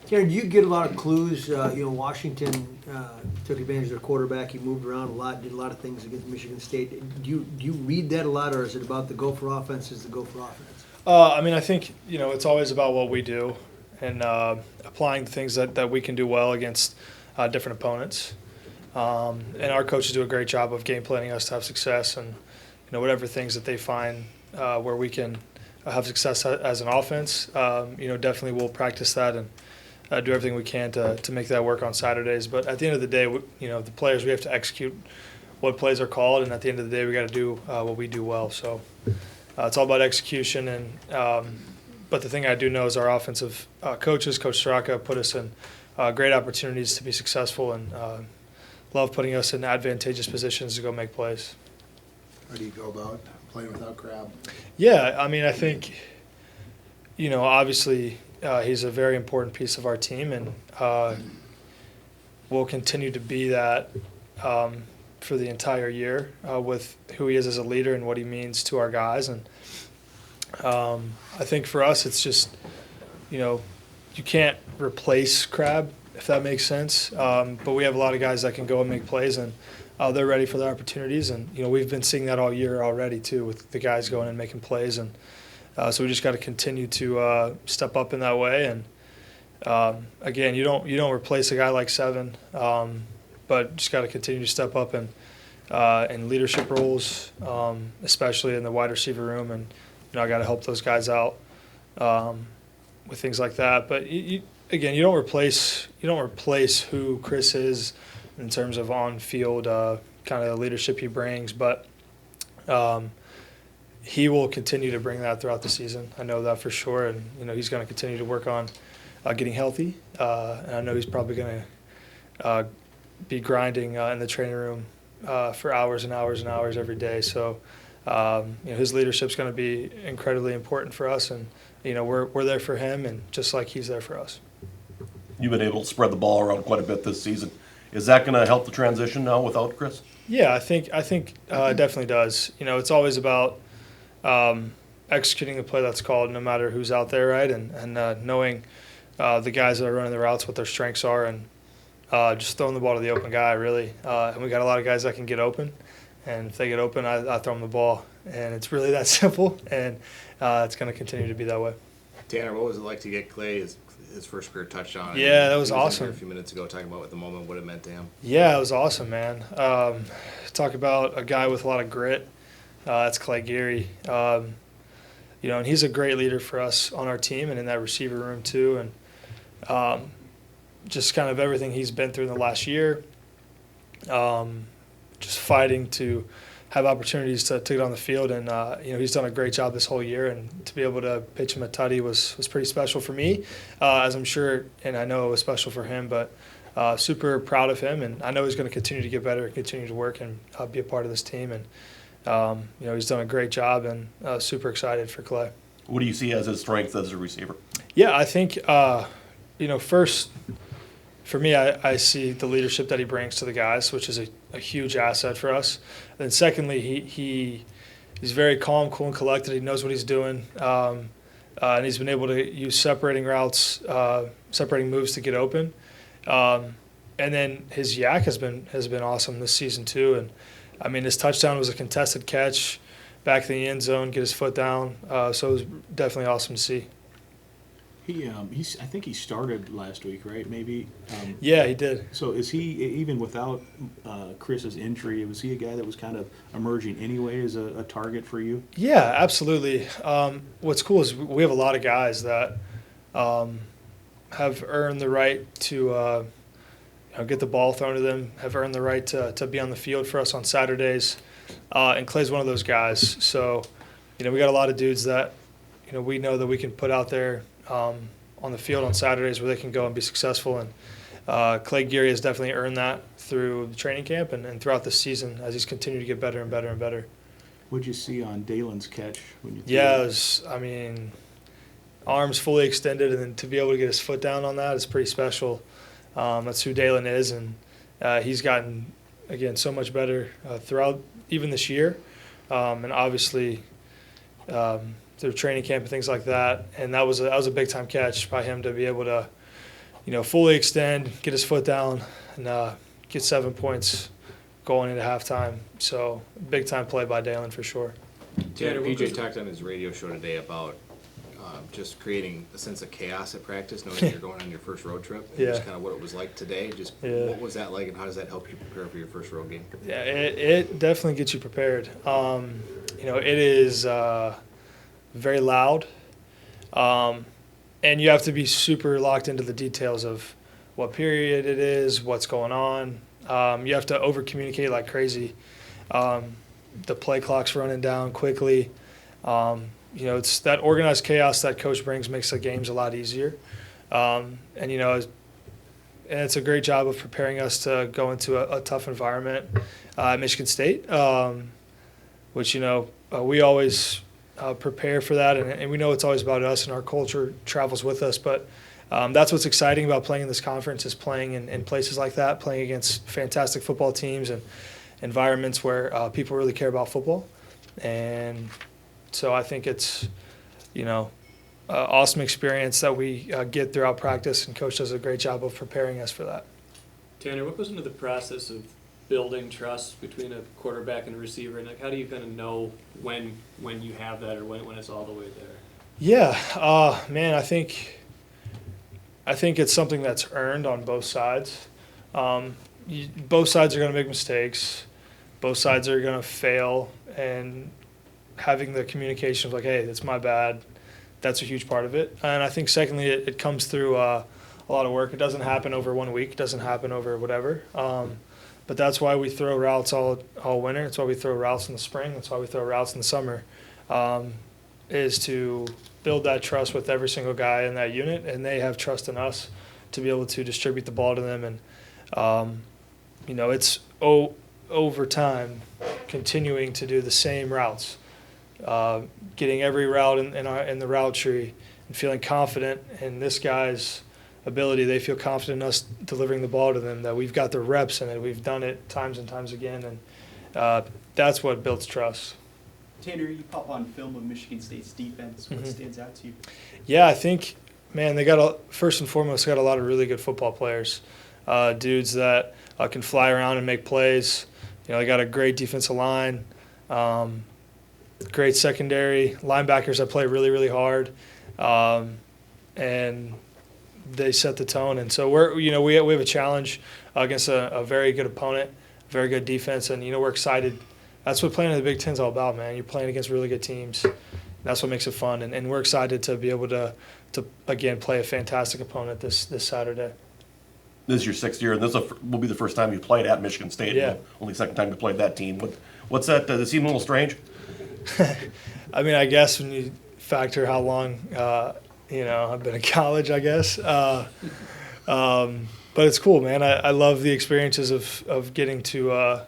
Karen, do you get a lot of clues? Washington took advantage of their quarterback. He moved around a lot, did a lot of things against Michigan State. Do you read that a lot, or is it about the Gopher offense as the Gopher offense? I think it's always about what we do and applying the things that we can do well against different opponents. And our coaches do a great job of game planning us to have success, and whatever things that they find where we can have success as an offense. Definitely we'll practice that and do everything we can to make that work on Saturdays. But at the end of the day, the players, we have to execute what plays are called, and at the end of the day, we got to do what we do well. So it's all about execution. And but the thing I do know is our offensive coaches, Coach Straka, put us in great opportunities to be successful, and love putting us in advantageous positions to go make plays. How do you go about playing without Crab? Yeah, I think, obviously he's a very important piece of our team, and will continue to be that for the entire year with who he is as a leader and what he means to our guys. And I think for us, it's just, you can't replace Crab, if that makes sense. But we have a lot of guys that can go and make plays, and they're ready for their opportunities. And, we've been seeing that all year already, too, with the guys going and making plays. And so we just got to continue to step up in that way. And, again, you don't replace a guy like Seven, but just got to continue to step up in leadership roles, especially in the wide receiver room. And, I got to help those guys out with things like that. But, you don't replace who Chris is in terms of on-field kind of the leadership he brings. But he will continue to bring that throughout the season. I know that for sure. And, he's going to continue to work on getting healthy. And I know he's probably going to be grinding in the training room for hours and hours and hours every day. So, his leadership is going to be incredibly important for us. And, we're there for him, and just like he's there for us. You've been able to spread the ball around quite a bit this season. Is that going to help the transition now without Chris? Yeah, I think it definitely does. It's always about executing the play that's called, no matter who's out there, right? And knowing the guys that are running the routes, what their strengths are, and just throwing the ball to the open guy, really. And we got a lot of guys that can get open, and if they get open, I throw them the ball. And it's really that simple, and it's going to continue to be that way. Tanner, what was it like to get Clay his first career touchdown? Yeah, that was He awesome. in here a few minutes ago talking about what the moment would have meant to him. Yeah, it was awesome, man. Talk about a guy with a lot of grit. That's Clay Geary. And he's a great leader for us on our team and in that receiver room too. And just kind of everything he's been through in the last year, just fighting to have opportunities to get on the field. And, he's done a great job this whole year. And to be able to pitch him a tutty was pretty special for me, as I'm sure, and I know it was special for him. But super proud of him. And I know he's going to continue to get better and continue to work and be a part of this team. And, he's done a great job, and super excited for Clay. What do you see as his strength as a receiver? Yeah, I think, first, for me, I see the leadership that he brings to the guys, which is a huge asset for us. And then secondly, he's very calm, cool, and collected. He knows what he's doing, and he's been able to use separating routes, separating moves to get open. And then his yak has been awesome this season too. And his touchdown was a contested catch, back in the end zone, get his foot down. So it was definitely awesome to see. I think he started last week, right? Maybe. Yeah, he did. So is he, even without Chris's injury, was he a guy that was kind of emerging anyway as a target for you? Yeah, absolutely. What's cool is we have a lot of guys that have earned the right to get the ball thrown to them, have earned the right to be on the field for us on Saturdays. And Clay's one of those guys. So, we got a lot of dudes that, we know that we can put out there on the field on Saturdays where they can go and be successful. And Clay Geary has definitely earned that through the training camp and throughout the season as he's continued to get better and better and better. What did you see on Dalen's catch when you threw Yeah, it? it was, arms fully extended, and then to be able to get his foot down on that is pretty special. That's who Dalen is, and he's gotten, again, so much better throughout even this year. And obviously through training camp and things like that. And that was a big-time catch by him to be able to fully extend, get his foot down, and get 7 points going into halftime. So big time play by Dalen for sure. Tanner, PJ talked on his radio show today about just creating a sense of chaos at practice, knowing you're going on your first road trip. And just kind of what it was like today. Just what was that like, and how does that help you prepare for your first road game? Yeah, it definitely gets you prepared. It is very loud, and you have to be super locked into the details of what period it is, what's going on. You have to over communicate like crazy. The play clock's running down quickly. It's that organized chaos that coach brings makes the games a lot easier. And it's a great job of preparing us to go into a tough environment at Michigan State, which, we always prepare for that. And we know it's always about us, and our culture travels with us. But that's what's exciting about playing in this conference, is playing in places like that, playing against fantastic football teams and environments where people really care about football. And so I think it's, awesome experience that we get throughout practice, and Coach does a great job of preparing us for that. Tanner, what goes into the process of building trust between a quarterback and a receiver, and how do you kind of know when you have that, or when it's all the way there? Yeah, man, I think it's something that's earned on both sides. Both sides are going to make mistakes. Both sides are going to fail, and having the communication of like, hey, that's my bad, that's a huge part of it. And I think secondly, it comes through a lot of work. It doesn't happen over 1 week. It doesn't happen over whatever. But that's why we throw routes all winter. That's why we throw routes in the spring. That's why we throw routes in the summer, is to build that trust with every single guy in that unit, and they have trust in us to be able to distribute the ball to them. And, it's over time continuing to do the same routes, getting every route in the route tree and feeling confident in this guy's ability. They feel confident in us delivering the ball to them, that we've got the reps in it. We've done it times and times again, and that's what builds trust. Tanner, you pop on film of Michigan State's defense. What stands out to you? Yeah, I think, man, they first and foremost got a lot of really good football players, dudes that can fly around and make plays. They got a great defensive line, great secondary, linebackers that play really, really hard, and they set the tone. And so we have a challenge against a very good opponent, very good defense, and we're excited. That's what playing in the Big Ten's all about, man. You're playing against really good teams. That's what makes it fun, and we're excited to be able to again play a fantastic opponent this Saturday. This is your 6th year, and this will be the first time you played at Michigan State. Yeah. Only second time you played that team. What's that? Does it seem a little strange? I mean, I guess when you factor how long, I've been in college, I guess. But it's cool, man. I love the experiences of getting to,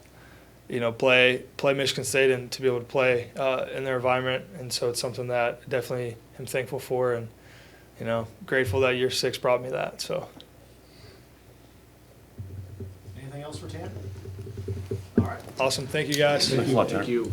play Michigan State and to be able to play in their environment. And so it's something that I definitely am thankful for, and, grateful that year 6 brought me that. So. Anything else for Tanner? All right. Awesome. Thank you, guys. Thanks a lot, Tanner. Thank you.